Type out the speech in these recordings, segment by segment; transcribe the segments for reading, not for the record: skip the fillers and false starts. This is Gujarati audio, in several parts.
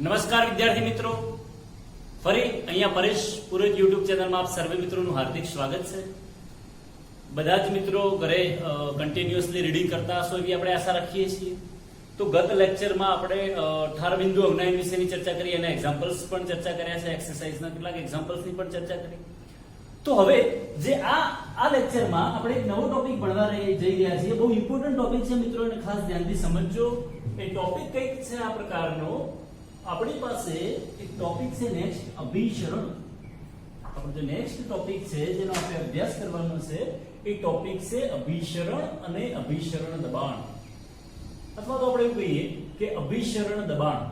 નમસ્કાર વિદ્યાર્થી મિત્રો, ફરી અહીંયા પરેશ પુરોહિત યુટ્યુબ ચેનલમાં આપ સર્વે મિત્રોનું હાર્દિક સ્વાગત છે। બધા જ મિત્રો ઘરે કન્ટિન્યુઅસલી રીડિંગ કરતા હશો એવી આપણે આશા રાખીએ છીએ। તો ગત લેક્ચરમાં આપણે ઠારબિંદુ અજ્ઞાયન વિશેની ચર્ચા કરી અને એક્ઝામ્પલ્સ પણ ચર્ચા કર્યા છે, એક્સરસાઇઝના કેટલાક એક્ઝામ્પલ્સની પણ ચર્ચા કરી। તો હવે જે આ લેક્ચરમાં આપણે એક નવો ટોપિક ભણવા જઈ રહ્યા છીએ। બહુ ઇમ્પોર્ટન્ટ ટોપિક છે મિત્રો, અને ખાસ ધ્યાનથી સમજજો। એ ટોપિક કઈક છે આ પ્રકારનો, આપણી પાસે એક ટોપિક છે નેક્સ્ટ અભિસરણ। આપણો જે નેક્સ્ટ ટોપિક છે જેનો આપણે અભ્યાસ કરવાનો છે એ ટોપિક છે અભિસરણ અને અભિસરણ દબાણ, અથવા તો આપણે એવું કહીએ કે અભિસરણ દબાણ।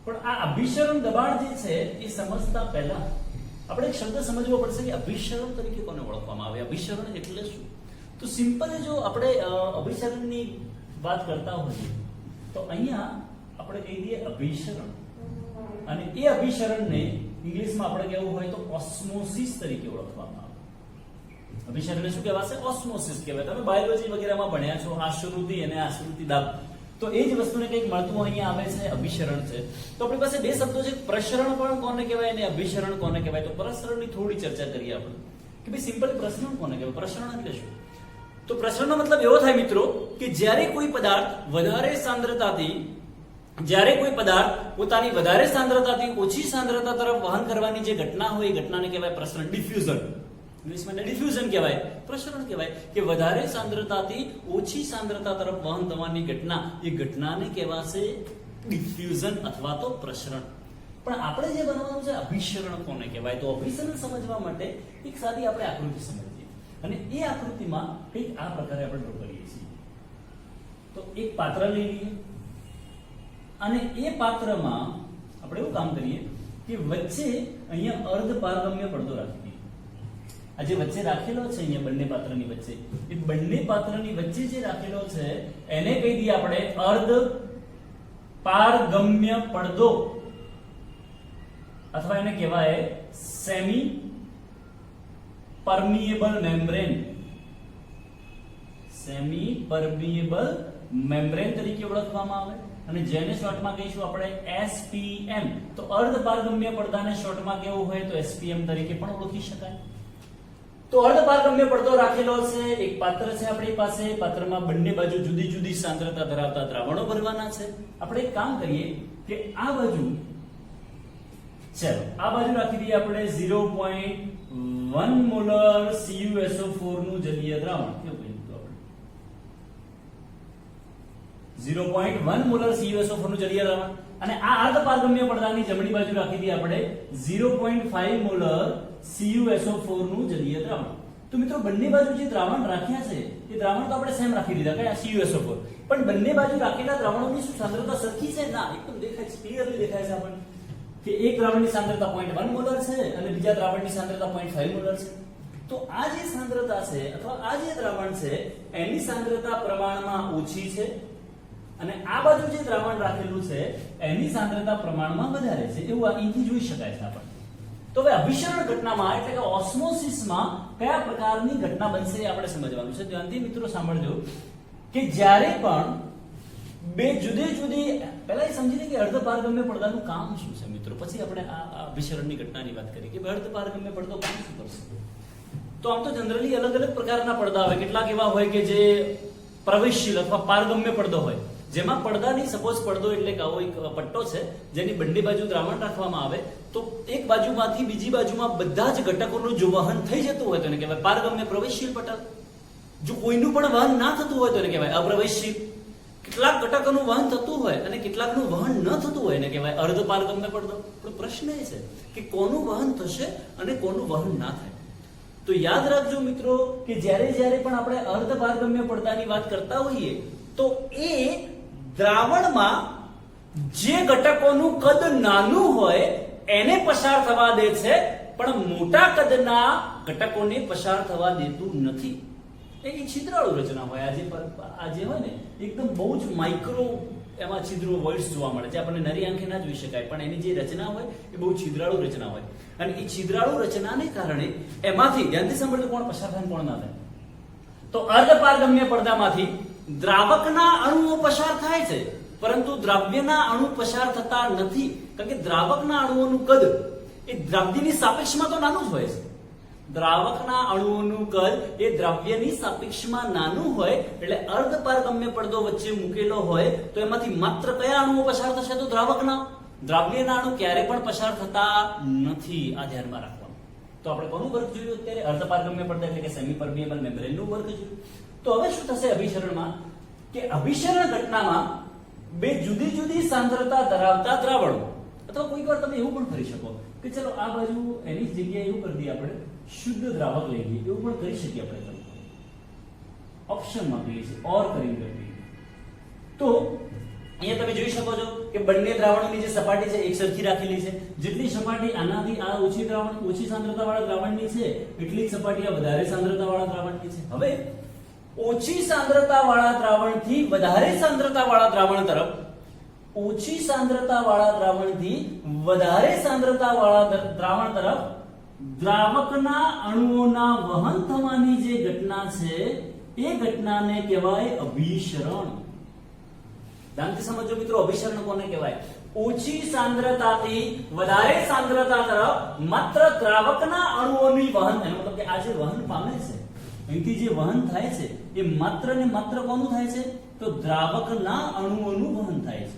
પણ આ અભિસરણ દબાણ જે છે એ સમજતા પહેલા આપણે એક શબ્દ સમજવો પડશે કે અભિસરણ તરીકે કોને ઓળખવામાં આવે, અભિસરણ એટલે શું। તો સિમ્પલ જો આપણે અભિસરણની વાત કરતા હોઈએ તો અહીંયા આપણે કહી દઈએ અભિસરણ, અને એ અભિસરણને ઇંગ્લિશમાં આપણે કહેવું હોય તો ઓસ્મોસિસ તરીકે ઓળખવામાં આવે। અભિસરણને શું કહેવાશે? ઓસ્મોસિસ કહેવાય। તમે બાયોલોજી વગેરેમાં ભણ્યા છો, આશ્રુતિ અને આશ્રુતિ દાબ, તો એ જ વસ્તુને કંઈક મળતું અહીંયા આવે છે, અભિસરણ છે। તો આપણી પાસે બે શબ્દો છે, પ્રસરણ પણ કોને કહેવાય અને અભિસરણ કોને કહેવાય। તો પ્રસરણની થોડી ચર્ચા કરીએ આપણે કે ભાઈ સિમ્પલ પ્રસરણ કોને કહેવાય, પ્રસરણ એટલે શું। તો પ્રસરણનો મતલબ એવો થાય મિત્રો કે જ્યારે કોઈ પદાર્થ વધારે સાંદ્રતાથી પોતાની વધારે સાંદ્રતાથી ઓછી સાંદ્રતા તરફ વહન કરવાની જે ઘટના હોય એ ઘટનાને કહેવાય પ્રસરણ, ડિફ્યુઝન। ઇંગ્લિશમાં ડિફ્યુઝન કહેવાય, પ્રસરણ કહેવાય કે વધારે સાંદ્રતાથી ઓછી સાંદ્રતા તરફ વહન થવાની ઘટના, એ ઘટનાને કહેવાશે ડિફ્યુઝન અથવા તો પ્રસરણ। પણ આપણે જે બનાવવાનું છે અભિસરણ કોને કહેવાય, તો અભિસરણ સમજવા માટે એક સાદી આપણે આકૃતિ સમજીએ, અને એ આકૃતિમાં કંઈક આ પ્રકારે આપણે ડ્રો કરીએ છીએ। તો એક પાત્ર લઈ લઈએ અને એ પાત્રમાં આપણે એવું કામ કરીએ કે વચ્ચે અહીંયા અર્ધ પારગમ્ય પડદો રાખી દઈએ। આ જે વચ્ચે રાખેલો છે અહીંયા બંને પાત્રની વચ્ચે, એ બંને પાત્રની વચ્ચે જે રાખેલો છે એને કહી દઈએ આપણે અર્ધ પારગમ્ય પડદો, અથવા એને કહેવાય સેમી પરમિએબલ મેમ્બ્રેન, સેમી પરમિએબલ મેમ્બ્રેન તરીકે ઓળખવામાં આવે। અને જેને શોર્ટમાં કહીશું આપણે SPM, તો અર્ધ પારગમ્ય પડદાને શોર્ટમાં કેવું હોય તો SPM તરીકે પણ ઓળખી શકાય। તો અર્ધ પારગમ્ય પડદો રાખેલો છે, એક પાત્ર છે આપણી પાસે, પાત્રમાં બંને બાજુ જુદી જુદી સાંદ્રતા ધરાવતા દ્રાવણો ભરવાના છે। આપણે એક કામ કરીએ કે આ બાજુ, ચાલો આ બાજુ રાખી દઈએ આપણે 0.1 મોલર CuSO4 નું જલીય દ્રાવણ, કેવું કહીએ તો આપણે 0.1 મોલર CuSO4 નું જલીય દ્રાવણ, અને આ અર્ધ પારગમ્ય પડદાની જમણી બાજુ રાખી દઈએ આપણે 0.5 મોલર CuSO4 નું જલીય દ્રાવણ। તો મિત્રો બંને બાજુ જે દ્રાવણ રાખ્યા છે એ દ્રાવણ તો આપણે સેમ રાખી દીધા, કયા CuSO4, પણ બંને બાજુ રાખેલા દ્રાવણોની શું સાંદ્રતા સરખી છે? ના, એકદમ દેખાય છે, ક્લિયરલી દેખાય છે આપણને કે એક દ્રાવણની સાંદ્રતા 0.1 મોલર છે અને બીજા દ્રાવણની સાંદ્રતા 0.5 મોલર છે। તો આ જે સાંદ્રતા છે અથવા આ જે દ્રાવણ છે એની સાંદ્રતા પ્રમાણમાં ઓછી છે, અને આ બાજુ જે દ્રાવણ રાખેલું છે એની સાંદ્રતા પ્રમાણમાં વધારે છે, એવું અહીંથી જોઈ શકાય છે આપણને। તો હવે અભિસરણ ઘટનામાં એટલે કે ઓસ્મોસિસમાં કયા પ્રકારની ઘટના બનશે એ આપણે સમજવાનું છે। ધ્યાનથી મિત્રો સાંભળજો કે જ્યારે પણ બે જુદી જુદી, પહેલા એ સમજી લે કે અર્ધ પારગમ્ય પડદાનું કામ શું છે મિત્રો, પછી આપણે આ અભિસરણની ઘટનાની વાત કરીએ કે અર્ધ પારગમ્ય પડદો કામ શું કરશે। તો આમ તો જનરલી અલગ અલગ પ્રકારના પડદા હોય, કેટલાક એવા હોય કે જે પ્રવેશશીલ અથવા પારગમ્ય પડદો હોય, જેમાં પડદાની સપોઝ પડદો એટલે કે આવો એક પટ્ટો છે જેની બંને બાજુ દ્રાવણ રાખવામાં આવે, તો એક બાજુમાંથી બીજી બાજુમાં બધા જ ઘટકોનું જો વહન થઈ જતું હોય તો એને કહેવાય પારગમ્ય પ્રવેશશીલ પટલ। જો કોઈનું પણ વહન ના થતું હોય તો એને કહેવાય અપ્રવેશશીલ। કેટલાક ઘટકોનું વહન થતું હોય અને કેટલાકનું વહન ન થતું હોય એને કહેવાય અર્ધ પારગમ્ય પડદો। પણ પ્રશ્ન એ છે કે કોનું વહન થશે અને કોનું વહન ના થાય। તો યાદ રાખજો મિત્રો કે જ્યારે પણ આપણે અર્ધ પારગમ્ય પડદાની વાત કરતા હોઈએ તો એ દ્રાવણમાં જે ઘટકોનું કદ નાનું હોય એને પસાર થવા દે છે, પણ મોટા કદના ઘટકોને પસાર થવા દેતું નથી। એ છિદ્રાળુ રચના હોય, આ જે હોય ને એકદમ બહુ જ માઇક્રો એમાં છિદ્રો વોઇડ્સ જોવા મળે છે, આપણને નરી આંખે ના જોઈ શકાય, પણ એની જે રચના હોય એ બહુ છિદ્રાળુ રચના હોય, અને એ છિદ્રાળુ રચનાને કારણે એમાંથી, ધ્યાનથી સાંભળજો, કોણ પસાર થાય કોણ ના થાય, તો અર્ધ પારગમ્ય પડદામાંથી દ્રાવકના અણુઓ પસાર થાય છે, પરંતુ દ્રાવ્યના અણુ પસાર થતા નથી, કારણ કે દ્રાવકના અણુઓનું કદ એ દ્રાવ્યની સાપેક્ષમાં તો નાનું જ હોય છે. દ્રાવકના અણુઓનું કદ એ દ્રાવ્યની સાપેક્ષમાં નાનું હોય એટલે અર્ધપારગમ્ય પડદો વચ્ચે મૂકેલો હોય તો એમાંથી માત્ર કયા અણુઓ પસાર થશે? તો દ્રાવકના. દ્રાવ્યના અણુ ક્યારે પણ પસાર થતા નથી, આ ધ્યાનમાં રાખવાનું. તો આપણે કોનું વર્ક જોયું અત્યારે? અર્ધપારગમ્ય પડદા એટલે કે સેમી પરમિએબલ મેમ્બ્રેનનું વર્ક જોયું. તો હવે શું થશે અભિસરણમાં? કે અભિસરણ ઘટનામાં બે જુદી જુદી સાંદ્રતા ધરાવતા દ્રાવણો, અથવા કોઈક વાર તમે એવું પણ કરી શકો કે ચલો આ બાજુ એની જગ્યાએ એવું કરી દઈએ આપણે શુદ્ધ દ્રાવક લઈ લઈએ, એવું પણ કરી શકીએ આપણે. ઓપ્શનમાં કહીએ છીએ ઓર કરીને કરીએ. તો અહીંયા તમે જોઈ શકો છો કે બંને દ્રાવણોની જે સપાટી છે એક સરખી રાખેલી છે. જેટલી સપાટી આનાથી આ ઓછી સાંદ્રતા વાળા દ્રાવણની છે એટલી જ સપાટી આ વધારે સાંદ્રતા વાળા દ્રાવણની છે. હવે ઓછી સાંદ્રતા વાળા દ્રાવણથી વધારે સાંદ્રતા વાળા દ્રાવણ તરફ, ઓછી સાંદ્રતા વાળા દ્રાવણથી વધારે સાંદ્રતા વાળા દ્રાવણ તરફ દ્રાવકના અણુઓના વહન થવાની જે ઘટના છે એ ઘટનાને કહેવાય અભિસરણ. ધ્યાનથી સમજો મિત્રો, અભિસરણ કોને કહેવાય? ઓછી સાંદ્રતાથી વધારે સાંદ્રતા તરફ માત્ર દ્રાવકના અણુઓની વહન, એનો મતલબ કે આ જે વહન પામે છે, અહીંથી જે વહન થાય છે એ માત્ર ને માત્ર કોનું થાય છે? તો દ્રાવકના અણુઓનું વહન થાય છે.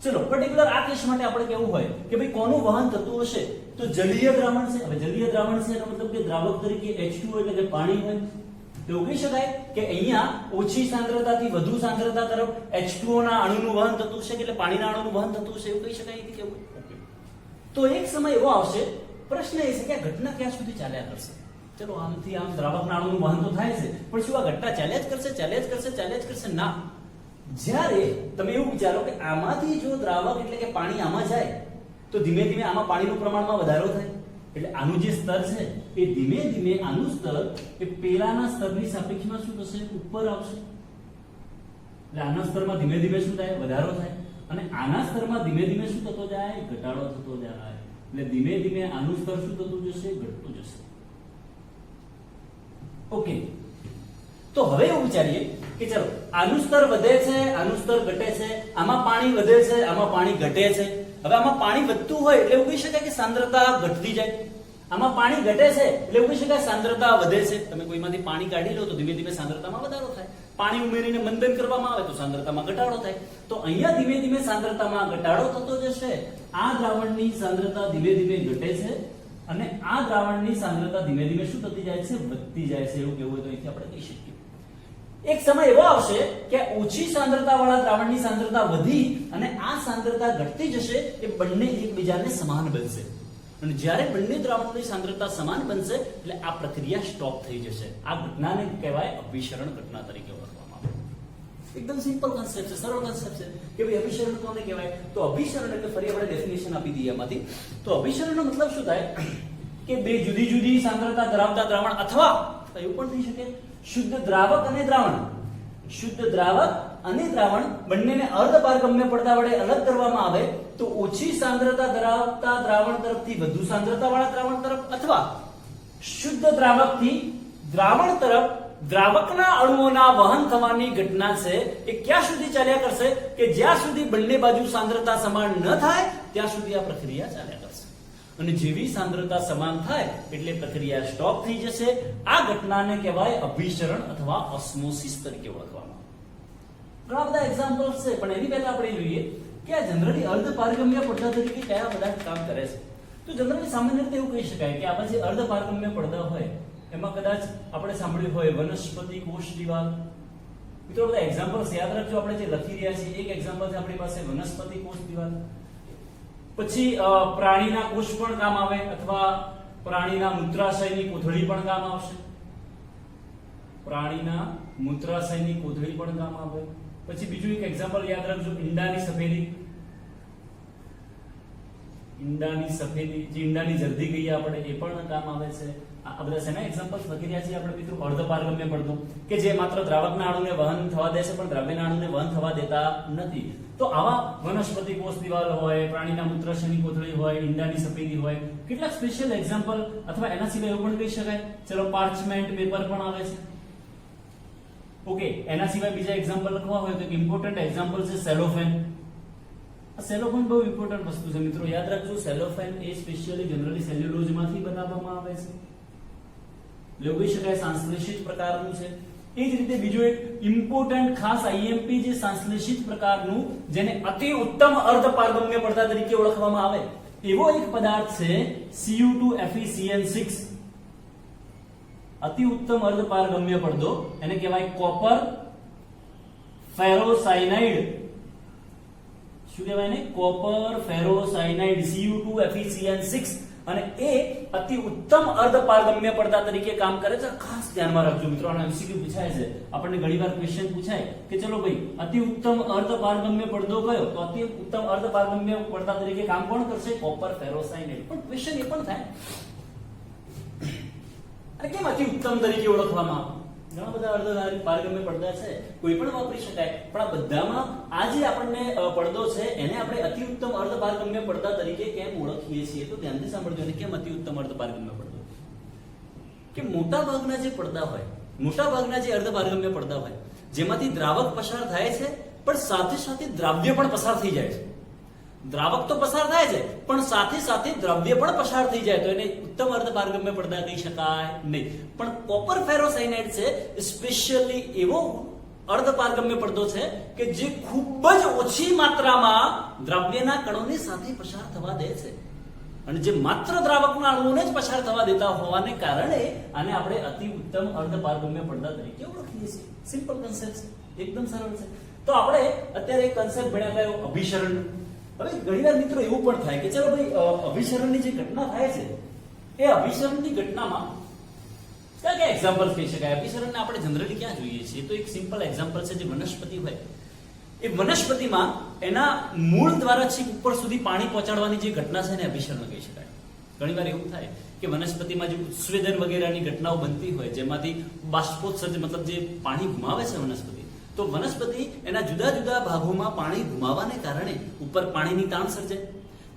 ચલો પર્ટિક્યુલર આ કેસ માટે આપણે કેવું હોય કે ભાઈ કોનું વહન થતું હશે? તો જલીય દ્રાવણ છે. હવે જલીય દ્રાવણ છે એનો મતલબ કે દ્રાવક તરીકે H2O એટલે કે પાણી હોય. તો કહી શકાય કે અહીંયા ઓછી સાંદ્રતાથી વધુ સાંદ્રતા તરફ H2O ના અણુનું વહન થતું છે, એટલે પાણીના અણુનું વહન થતું છે, એવું કહી શકાય કે કેવું? તો એક સમય એવો આવશે, પ્રશ્ન એ છે કે આ ઘટના ક્યાં સુધી ચાલ્યા કરશે? ચલો આમથી આમ દ્રાવકના અણુનું વહન તો થાય છે, પણ શું આ ઘટના ચાલ્યા જ કરશે? ના. જ્યારે તમે એવું વિચારો કે આમાંથી જો દ્રાવક એટલે કે પાણી આમાં જાય તો ધીમે ધીમે આમાં પાણીનું પ્રમાણમાં વધારો થાય, એટલે આનું જે સ્તર છે એ ધીમે ધીમે આનું સ્તર એ પેલાના સ્તરની સાપેક્ષમાં શું થશે? ઉપર આવશે. એટલે આના સ્તરમાં ધીમે ધીમે શું થાય? વધારો થાય. અને આના સ્તરમાં ધીમે ધીમે શું થતો જાય? ઘટાડો થતો જાય. એટલે ધીમે ધીમે આનું સ્તર શું થતું જશે? ઘટતું જશે. ઓકે, તો હવે એવું વિચારીએ કે ચલો આનું સ્તર વધે છે, આનું સ્તર ઘટે છે, આમાં પાણી વધે છે, આમાં પાણી ઘટે છે. હવે આમાં પાણી વધતું હોય એટલે એવું કહી શકાય કે સાંદ્રતા ઘટતી જાય. આમાં પાણી ઘટે છે એટલે એવું કહી શકાય સાંદ્રતા વધે છે. તમે કોઈમાંથી પાણી કાઢી લો તો ધીમે ધીમે સાંદ્રતામાં વધારો થાય. પાણી ઉમેરીને મંથન કરવામાં આવે તો સાંદ્રતામાં ઘટાડો થાય. તો અહીંયા ધીમે ધીમે સાંદ્રતામાં ઘટાડો થતો જશે. આ દ્રાવણની સાંદ્રતા ધીમે ધીમે ઘટે છે અને આ દ્રાવણની સાંદ્રતા ધીમે ધીમે શું થતી જાય છે? વધતી જાય છે. એવું કહેવું હોય તો અહીંથી આપણે કહી શકીએ. એક સમય એવો આવશે કે ઓછી સાંદ્રતા વાળા દ્રાવણની સાંદ્રતા વધી અને આ સાંદ્રતા ઘટતી જશે. એ બંને એકબીજાને સમાન બનશે અને જ્યારે બંને દ્રાવણોની સાંદ્રતા સમાન બનશે એટલે આ પ્રક્રિયા સ્ટોપ થઈ જશે. આ ઘટનાને કહેવાય અભિસરણ ઘટના તરીકે ઓળખવામાં આવે. એકદમ સિમ્પલ કોન્સેપ્ટ છે, સરળ કોન્સેપ્ટ છે કે ભાઈ અભિસરણ કોને કહેવાય? તો અભિસરણ એટલે ફરી આપણે ડેફિનેશન આપી દઈએ આમાંથી. તો અભિસરણનો મતલબ શું થાય કે બે જુદી જુદી સાંદ્રતા ધરાવતા દ્રાવણ, અથવા એવું પણ થઈ શકે શુદ્ધ દ્રાવક અને દ્રાવણ, શુદ્ધ દ્રાવક અને દ્રાવણ બંનેને અર્ધપારગમ્ય પડદા વડે અલગ કરવામાં આવે તો ઓછી સાંદ્રતા ધરાવતા દ્રાવણ તરફથી વધુ સાંદ્રતા વાળા દ્રાવણ તરફ, અથવા શુદ્ધ દ્રાવકથી દ્રાવણ તરફ દ્રાવકના અણુઓના વહન થવાની ઘટના છે એ ક્યાં સુધી ચાલ્યા કરશે? કે જ્યાં સુધી બંને બાજુ સાંદ્રતા સમાન ન થાય ત્યાં સુધી આ પ્રક્રિયા ચાલ્યા કરશે. અને જેવી સાંદ્રતા સમાન થાય એટલે પ્રક્રિયા સ્ટોપ થઈ જશે. આ ઘટનાને કહેવાય અભિસરણ અથવા ઓસ્મોસિસ તરીકે ઓળખવામાં આવે. ઘણા બધા એક્ઝામ્પલ્સ છે, પણ એની પહેલા આપણે જોઈએ કે આ જનરલી અર્ધપારગમ્ય પડદા તરીકે કયા બધા કામ કરે છે. તો જનરલી સામાન્ય રીતે એવું કહી શકાય કે આ જે અર્ધપારગમ્ય પડદા હોય એમાં કદાચ આપણે સાંભળ્યું હોય વનસ્પતિ કોષ દિવાલ. મિત્રો બધા એક્ઝામ્પલ્સ યાદ રાખજો. આપણે જે લખી રહ્યા છીએ એક એક્ઝામ્પલ છે આપણી પાસે વનસ્પતિ કોષ દિવાલ. પછી પ્રાણીના કોષ પણ કામ આવે, અથવા પ્રાણીના મૂત્રાશયની કોથળી પણ કામ આવશે. પ્રાણીના મૂત્રાશયની કોથળી પણ કામ આવે. પછી બીજું એક એક્ઝામ્પલ યાદ રાખજો, ઈંડાની સફેદી. ઈંડાની સફેદી, જે ઈંડાની જર્દી કહીએ આપણે, એ પણ કામ આવે છે. આ બધા શેના એક્ઝામ્પલ્સ લખી રહ્યા છીએ આપણે મિત્રો? અર્ધપારગમ્ય પડદો કે જે માત્ર દ્રાવકના અણુને વહન થવા દે છે પણ દ્રાવ્યના અણુને વહન થવા દેતા નથી. તો આવા વનસ્પતિ કોષ દિવાલ હોય, પ્રાણીના મૂત્રાશયની કોથળી હોય, ઈંડાની સફેદી હોય, કેટલાક સ્પેશિયલ એક્ઝામ્પલ, અથવા એના સિવાય એવું પણ કહી શકાય ચલો પાર્ચમેન્ટ પેપર પણ આવે છે. ઓકે, એના સિવાય બીજા એક્ઝામ્પલ લખવા હોય તો એક ઇમ્પોર્ટન્ટ એક્ઝામ્પલ છે સેલોફેન. આ સેલોફેન બહુ ઇમ્પોર્ટન્ટ વસ્તુ છે મિત્રો, યાદ રાખજો. સેલોફેન એ સ્પેશિયલી જનરલી સેલ્યુલોઝ માંથી બનાવવામાં આવે છે, એટલે કહી શકાય સંશ્લેષિત પ્રકારનું છે. એ જ રીતે બીજો એક ઇમ્પોર્ટન્ટ ખાસ આઈએમપી જે સંશ્લેષિત પ્રકારનું, જેને અતિ ઉત્તમ અર્ધપારગમ્ય પડદા તરીકે ઓળખવામાં આવે, એવો એક પદાર્થ છે Cu2FeCN6. અતિ ઉત્તમ અર્ધપારગમ્ય પડદો એને કહેવાય કોપર ફેરોસાયનાઇડ. શું કહેવાય ને? Copper ferrocyanide, Cu2FeCN6. અને એ અતિ ઉત્તમ અર્ધપારગમ્ય પડદા તરીકે કામ કરે છે. ખાસ ધ્યાનમાં રાખજો મિત્રો, આનો એમસીક્યુ પૂછાય છે, આપણને ઘણીવાર ક્વેશ્ચન પૂછાય કે ચલો ભાઈ અતિ ઉત્તમ અર્ધપારગમ્ય પડદો કયો? તો અતિ ઉત્તમ અર્ધપારગમ્ય પડદા તરીકે કામ કોણ કરશે? કોપર ફેરોસાયનાઇડ. પણ ક્વેશ્ચન એ પણ થાય, અને કેમ અતિ ઉત્તમ તરીકે ઓળખવામાં આવે? ઘણા બધા અર્ધપારગમ્ય પડદા છે, કોઈ પણ વાપરી શકાય, પણ આ બધામાં આ જે આપણને પડદો છે એને આપણે અતિ ઉત્તમ અર્ધપારગમ્ય પડદા તરીકે કેમ ઓળખીએ છીએ? તો ધ્યાનથી સાંભળજો. અને કેમ અતિ ઉત્તમ અર્ધપારગમ્ય પડદો? કે મોટા ભાગના જે પડદા હોય, મોટા ભાગના જે અર્ધપારગમ્ય પડદા હોય, જેમાંથી દ્રાવક પસાર થાય છે પણ સાથે સાથે દ્રાવ્ય પણ પસાર થઈ જાય છે. દ્રાવક તો પસાર થાય છે પણ સાથે સાથે દ્રવ્ય પણ પસાર થઈ જાય, તો એને ઉત્તમ અર્ધપારગમ્ય પડદા કહી શકાય નહીં. પણ કોપર ફેરોસાયનાઇડ છે સ્પેશિયલી એવો અર્ધપારગમ્ય પડદો છે કે જે ખૂબ જ ઓછી માત્રામાં દ્રવ્યના કણોની સાથે પસાર થવા દે છે, અને જે માત્ર દ્રાવકના અણુઓને જ પસાર થવા દેતા હોવાને કારણે આને આપણે અતિ ઉત્તમ અર્ધપારગમ્ય પડદા તરીકે ઓળખીએ છીએ. સિમ્પલ કન્સેપ્ટ છે, એકદમ સરળ છે. તો આપણે અત્યારે એક કન્સેપ્ટ ભણ્યા કયો? અભિસરણ. હવે ઘણીવાર મિત્રો એવું પણ થાય કે ચલો ભાઈ અભિસરણની જે ઘટના થાય છે એ અભિસરણની ઘટનામાં કયા કયા એક્ઝામ્પલ કહી શકાય? અભિસરણને આપણે જનરલી ક્યાં જોઈએ છીએ? તો એક સિમ્પલ એક્ઝામ્પલ છે, જે વનસ્પતિ હોય એ વનસ્પતિમાં એના મૂળ દ્વારા છેક ઉપર સુધી પાણી પહોંચાડવાની જે ઘટના છે એને અભિસરણ કહી શકાય. ઘણીવાર એવું થાય કે વનસ્પતિમાં જે ઉત્સેદન વગેરેની ઘટનાઓ બનતી હોય, જેમાંથી બાષ્પોત્સર્જન મતલબ જે પાણી ગુમાવે છે વનસ્પતિ, તો વનસ્પતિ એના જુદા જુદા ભાગોમાં પાણી ગુમાવવાને કારણે ઉપર પાણીની તાણ સર્જાય.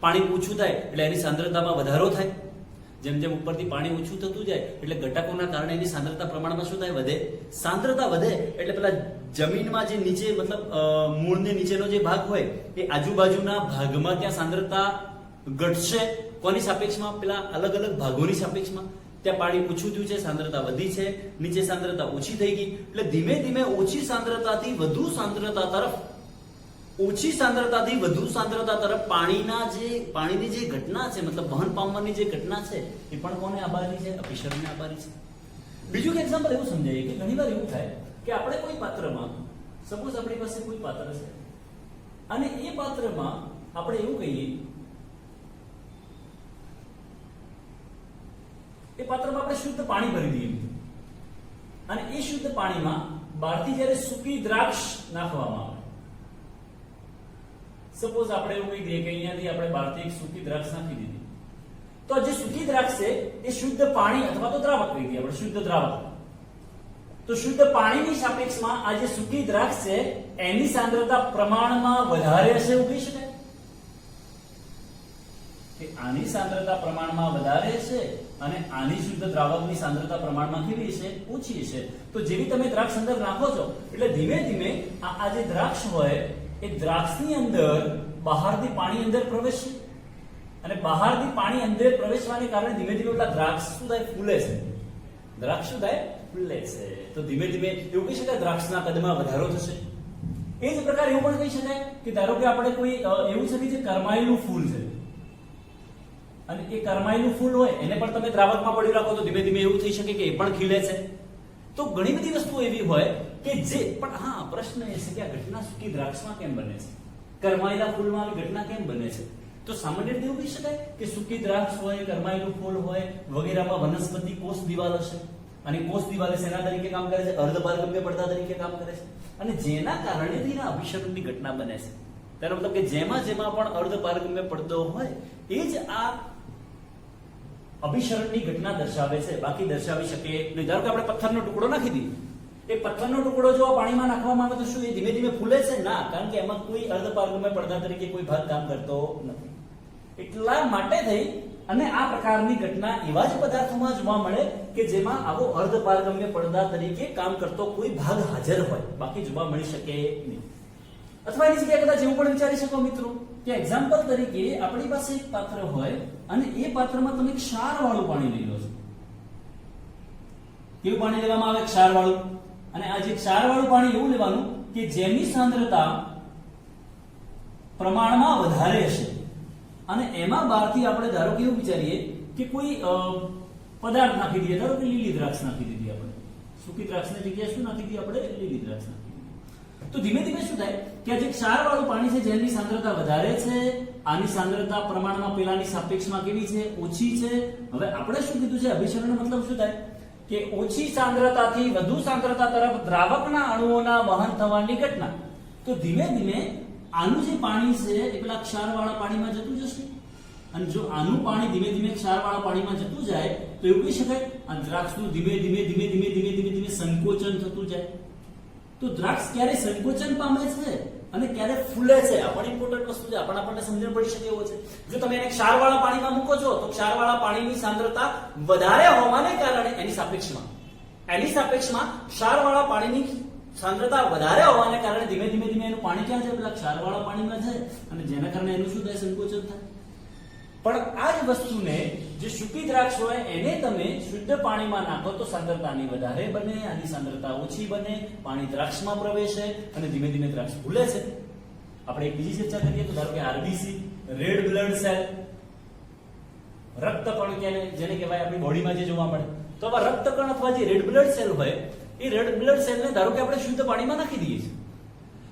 પાણી ઓછું થાય એટલે એની સાંદ્રતામાં વધારો થાય. જેમ જેમ ઉપરથી પાણી ઓછું થતું જાય એટલે ઘટકોના કારણે એની સાંદ્રતા પ્રમાણમાં શું થાય? વધે. સાંદ્રતા વધે એટલે પેલા જમીનમાં જે નીચે મતલબ મૂળની નીચેનો જે ભાગ હોય એ આજુબાજુના ભાગમાં ત્યાં સાંદ્રતા ઘટશે. કોની સાપેક્ષમાં? પેલા અલગ અલગ ભાગોની સાપેક્ષમાં. ત્યાં પાણી ઓછું થયું છે, સાંદ્રતા વધી છે, નીચે સાંદ્રતા ઓછી થઈ ગઈ, એટલે ધીમે ધીમે ઓછી સાંદ્રતાથી વધુ સાંદ્રતા તરફ, ઓછી સાંદ્રતાથી વધુ સાંદ્રતા તરફ પાણીની જે ઘટના છે, મતલબ વહન પામવાની જે ઘટના છે, એ પણ કોને આભારી છે? અભિસરણને આભારી છે. બીજું એક્ઝામ્પલ એવું સમજાય કે ઘણીવાર એવું થાય કે આપણે કોઈ પાત્રમાં, સપોઝ આપણી પાસે કોઈ પાત્ર છે અને એ પાત્રમાં આપણે એવું કહીએ, એ પાત્રમાં આપણે શુદ્ધ પાણી ભરી દઈએ અને એ શુદ્ધ પાણીમાં બહારથી જ્યારે સૂકી દ્રાક્ષ નાખવામાં આવે, સપોઝ આપણે એવું કહી દઈએ કે અહીંયાથી આપણે બહારથી એક સૂકી દ્રાક્ષ નાખી દીધી, તો જે સૂકી દ્રાક્ષ છે એ શુદ્ધ પાણી અથવા તો દ્રાવક કહી દઈએ આપણે, શુદ્ધ દ્રાવક. તો શુદ્ધ પાણીની સાપેક્ષમાં આ જે સૂકી દ્રાક્ષ છે એની સાંદ્રતા પ્રમાણમાં વધારે હશે એવું કહી શકાય કે આની સાંદ્રતા પ્રમાણમાં વધારે છે અને આની શુદ્ધ દ્રાવકની સાંદ્રતા પ્રમાણમાં કેવી હશે? ઓછી હશે. તો જેવી તમે દ્રાક્ષ અંદર નાખો છો એટલે ધીમે ધીમે આ જે દ્રાક્ષ હોય એ દ્રાક્ષની અંદર બહારથી પાણી અંદર પ્રવેશે અને બહારથી પાણી અંદર પ્રવેશવાને કારણે ધીમે ધીમે પેલા દ્રાક્ષ શું થાય? ફૂલે છે. દ્રાક્ષ શું થાય? ફૂલે છે. તો ધીમે ધીમે એવું કહી શકાય દ્રાક્ષના કદમાં વધારો થશે. એ જ પ્રકાર એવું પણ કહી શકાય કે ધારો કે આપણે કોઈ એવું છે કે જે કરમાયેલું ફૂલ છે અને એ કરમાયેલું ફૂલ હોય એને પણ તમે દ્રાવકમાં પડી રાખો તો ધીમે ધીમે એવું થઈ શકે કે એ પણ ખીલે છે. તો ઘણી બધી વસ્તુઓ એવી હોય કે જે, પણ હા પ્રશ્ન એ છે કે આ ઘટના સૂકી દ્રાક્ષમાં કેમ બને છે? કરમાયેલા ફૂલમાં આવી ઘટના કેમ બને છે? તો સામાન્ય રીતે એવું કહી શકાય કે સૂકી દ્રાક્ષ હોય, કરમાયેલું ફૂલ હોય વગેરેમાં વનસ્પતિ કોષ દિવાલ હશે અને કોષ દિવાલ શેના તરીકે કામ કરે છે? અર્ધપારગમ્ય પડદા તરીકે કામ કરે છે અને જેના કારણે તેના અભિસરણની ઘટના બને છે. તેનો મતલબ કે જેમાં પણ અર્ધપારગમ્ય પડદો હોય એ જ આ અભિસરણની ઘટના દર્શાવે છે, બાકી દર્શાવી શકે નહીં. ધારો કે આપણે પથ્થરનો ટુકડો નાખી દઈએ, એ પથ્થરનો ટુકડો જો પાણીમાં નાખવામાં આવે તો શું એ ધીમે ધીમે ફૂલે છે? ના, કારણ કે એમાં કોઈ અર્ધપારગમ્ય પડદા તરીકે કોઈ ભાગ કામ કરતો નથી. એટલા માટે થઈ અને આ પ્રકારની ઘટના એવા જ પદાર્થોમાં જોવા મળે કે જેમાં આવો અર્ધપારગમ્ય પડદા તરીકે કામ કરતો કોઈ ભાગ હાજર હોય, બાકી જોવા મળી શકે નહીં. અથવા એની જગ્યાએ કદાચ એવું પણ વિચારી શકો મિત્રો કે એક્ઝામ્પલ તરીકે આપણી પાસે એક પાત્ર હોય અને એ પાત્રમાં તમે ક્ષારવાળું પાણી લઈ લો છો. કેવું પાણી લેવામાં આવે? ક્ષારવાળું. અને આ જે ક્ષારવાળું પાણી એવું લેવાનું કે જેની સાંદ્રતા પ્રમાણમાં વધારે હશે અને એમાં બહારથી આપણે ધારો કે એવું વિચારીએ કે કોઈ પદાર્થ નાખી દઈએ, ધારો કે લીલી દ્રાક્ષ નાખી દીધી આપણે, સૂકી દ્રાક્ષની જગ્યાએ શું નાખી દઈએ આપણે? લીલી દ્રાક્ષ નાખી દીધી. તો ધીમે ધીમે શું થાય કે આ જે ક્ષારવાળું પાણી છે જેની સાંદ્રતા વધારે છે, આની સાંદ્રતા પ્રમાણમાં પેલાની સાપેક્ષમાં કેવી છે? ઓછી છે. હવે આપણે શું કીધું છે? અભિસરણ મતલબ શું થાય કે ઓછી સાંદ્રતાથી વધુ સાંદ્રતા તરફ દ્રાવકના અણુઓના વહન થવાની ઘટના. તો ધીમે ધીમે આનું જે પાણી છે એ પેલા ક્ષારવાળા પાણીમાં જતું જશે અને જો આનું પાણી ધીમે ધીમે ક્ષારવાળા પાણીમાં જતું જાય તો એવું કહી શકાય આ દ્રાક્ષનું ધીમે ધીમે ધીમે ધીમે ધીમે ધીમે ધીમે સંકોચન થતું જાય. તો દ્રાક્ષ ક્યારે સંકોચન પામે છે અને ક્યારે ફૂલે છે આ પણ ઇમ્પોર્ટન્ટ વસ્તુ છે, આપણને સમજણ પડી શકે એવો છે. જો તમે એને ક્ષારવાળા પાણીમાં મૂકો છો તો ક્ષારવાળા પાણીની સાંદ્રતા વધારે હોવાને કારણે એની સાપેક્ષમાં ક્ષારવાળા પાણીની સાંદ્રતા વધારે હોવાને કારણે ધીમે ધીમે ધીમે એનું પાણી ક્યાં જાય? પેલા ક્ષારવાળા પાણીમાં જાય અને જેના કારણે એનું શું થાય? સંકોચન થાય. પણ આ જ વસ્તુને જે સૂકી દ્રાક્ષ હોય એને તમે શુદ્ધ પાણીમાં નાખો તો સાંદ્રતા આની વધારે બને, આની સાંદ્રતા ઓછી બને, પાણી દ્રાક્ષમાં પ્રવેશે અને ધીમે ધીમે દ્રાક્ષ ફૂલે છે. આપણે એક બીજી ચર્ચા કરીએ તો ધારો કે આરબીસી, રેડ બ્લડ સેલ, રક્તકણ જેને કહેવાય આપણી બોડીમાં જે જોવા મળે. તો આવા રક્તકણ અથવા જે રેડ બ્લડ સેલ હોય એ રેડ બ્લડ સેલને ધારો કે આપણે શુદ્ધ પાણીમાં નાખી દઈએ છીએ.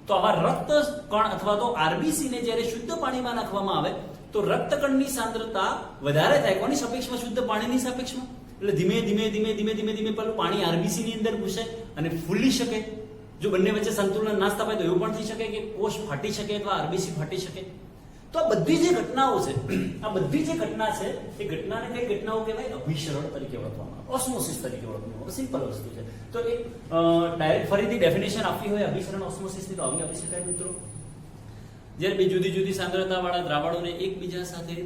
તો આવા રક્તકણ અથવા તો આરબીસી ને જ્યારે શુદ્ધ પાણીમાં નાખવામાં આવે તો રક્તકણની સાંદ્રતા વધારે થાય. કોની સાપેક્ષમાં? શુદ્ધ પાણીની સાપેક્ષમાં. એટલે ધીમે ધીમે ધીમે ધીમે ધીમે ધીમે પેલું પાણી આરબીસી ની અંદર ઘૂસે અને ફૂલી શકે. જો બંને વચ્ચે સંતુલન ના સ્થાપાય તો એવું પણ થઈ શકે કે કોષ ફાટી શકે અથવા આરબીસી ફાટી શકે. તો આ બધી જે ઘટનાઓ છે, આ બધી જે ઘટના છે એ ઘટનાને કઈ ઘટનાઓ કહેવાય? અભિસરણ તરીકે ઓળખવામાં આવે, ઓસ્મોસિસ તરીકે ઓળખવામાં આવે. સિમ્પલ વસ્તુ છે. તો એ ડાયરેક્ટ ફરીથી ડેફિનેશન આપવી હોય અભિસરણ ઓસ્મોસિસની તો આવી આપી શકાય મિત્રો. જ્યારે બે જુદી જુદી સાંદ્રતા વાળા દ્રાવણોને એકબીજા સાથે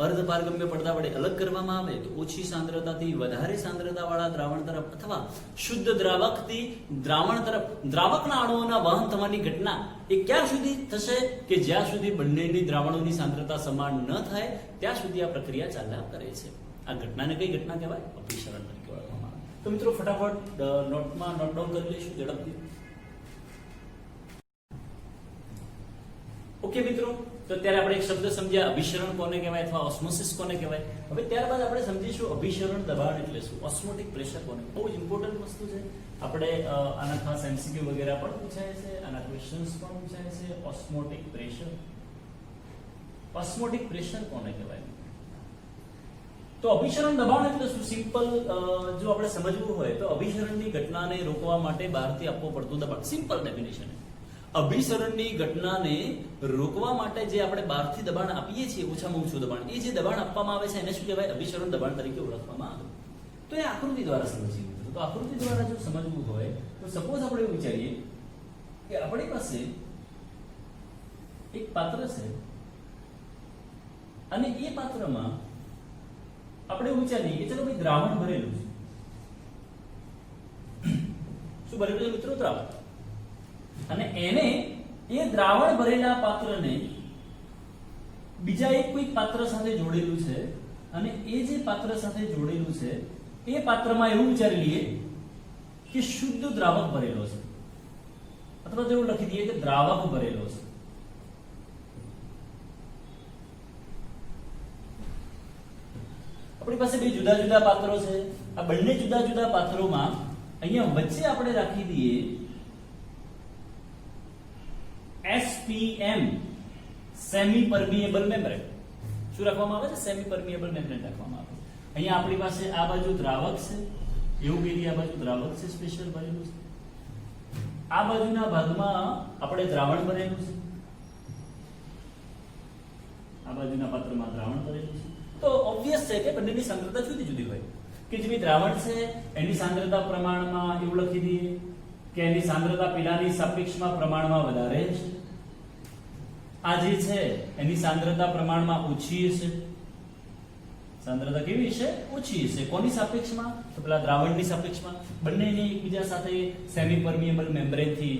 અર્ધપારગમ્ય પડદા વડે અલગ કરવામાં આવે તો ઓછી સાંદ્રતાથી વધારે સાંદ્રતા વાળા દ્રાવણ તરફ અથવા શુદ્ધ દ્રાવકથી દ્રાવણ તરફ દ્રાવકના અણુઓના વહન થવાની ઘટના એ ક્યાં સુધી થશે કે જ્યાં સુધી બંનેની દ્રાવણોની સાંદ્રતા સમાન ન થાય ત્યાં સુધી આ પ્રક્રિયા ચાલ્યા કરે છે. આ ઘટનાને કઈ ઘટના કહેવાય? અભિસરણ તરીકે ઓળખવામાં આવે. તો મિત્રો ફટાફટ નોટમાં નોટ ડાઉન કરી લઈશું ઝડપથી. ઓકે મિત્રો, તો અત્યારે આપણે એક શબ્દ સમજ્યા અભિસરણ કોને કહેવાય અથવા ઓસ્મોસિસ કોને કહેવાય. હવે ત્યારબાદ આપણે સમજીશું અભિસરણ દબાણ એટલે શું, ઓસ્મોટિક પ્રેશર કોને. બહુ જ ઇમ્પોર્ટન્ટ વસ્તુ છે. આપણે આના ખાસ એમસીક્યુ વગેરે પણ પૂછાય છે, આના ક્વેશ્ચન્સ પણ પૂછાય છે. ઓસ્મોટિક પ્રેશર કોને કહેવાય? તો અભિસરણ દબાણ એટલે શું? સિમ્પલ જો આપણે સમજવું હોય તો અભિસરણની ઘટનાને રોકવા માટે બહારથી આપવું પડતું દબાણ. Simple definition. અભિસરણની ઘટનાને રોકવા માટે જે આપણે બહારથી દબાણ આપીએ છીએ, ઓછામાં ઓછું દબાણ, એ જે દબાણ આપવામાં આવે છે એને શું કહેવાય? અભિસરણ દબાણ તરીકે ઓળખવામાં આવે. તો એ આકૃતિ દ્વારા સમજીએ. તો આકૃતિ દ્વારા જો સમજવું હોય તો સપોઝ આપણે એવું વિચારીએ કે આપણી પાસે એક પાત્ર છે અને એ પાત્રમાં આપણે એવું વિચારીએ કે ચલો ભાઈ દ્રાવણ ભરેલું છે. શું ભરેલું છે મિત્રો? દ્રાવણ. અને એને એ દ્રાવણ ભરેલા પાત્રને બીજા એક કોઈ પાત્ર સાથે જોડેલું છે અને એ જે પાત્ર સાથે જોડેલું છે એ પાત્રમાં એવું વિચારી લઈએ કે શુદ્ધ દ્રાવક ભરેલો છે અથવા તો એવું લખી દઈએ કે દ્રાવક ભરેલો છે. આપણી પાસે બે જુદા જુદા પાત્રો છે. આ બંને જુદા જુદા પાત્રોમાં અહીંયા વચ્ચે આપણે રાખી દઈએ SPM, સેમી પરમિએબલ મેમ્બ્રેન. શું રાખવામાં આવે છે? સેમી પરમિએબલ મેમ્બ્રેન રાખવામાં આવે. અહીંયા આપણી પાસે આ બાજુ દ્રાવક છે, એવું કહીએ આ બાજુ દ્રાવક છે સ્પેશિયલ ભરેલું છે. આ બાજુના ભાગમાં આપણે દ્રાવણ ભરેલું છે. આ બાજુના પાત્રમાં દ્રાવણ ભરેલું છે. તો ઓબ્વિયસ છે કે બંનેની સાંદ્રતા જુદી જુદી હોય. કે જે દ્રાવણ છે એની સાંદ્રતા પ્રમાણમાં એવું લખી દઈએ કે એની સાંદ્રતા પીલાની સાપેક્ષમાં પ્રમાણમાં વધારે છે. આ જે છે એની સાંદ્રતા પ્રમાણમાં ઓછી હશે. સાંદ્રતા કેવી હશે? ઓછી હશે. કોની સાપેક્ષમાં? તો પેલા દ્રાવણની સાપેક્ષમાં. બંનેને એકબીજા સાથે સેમી પરમિએબલ મેમ્બ્રેન થી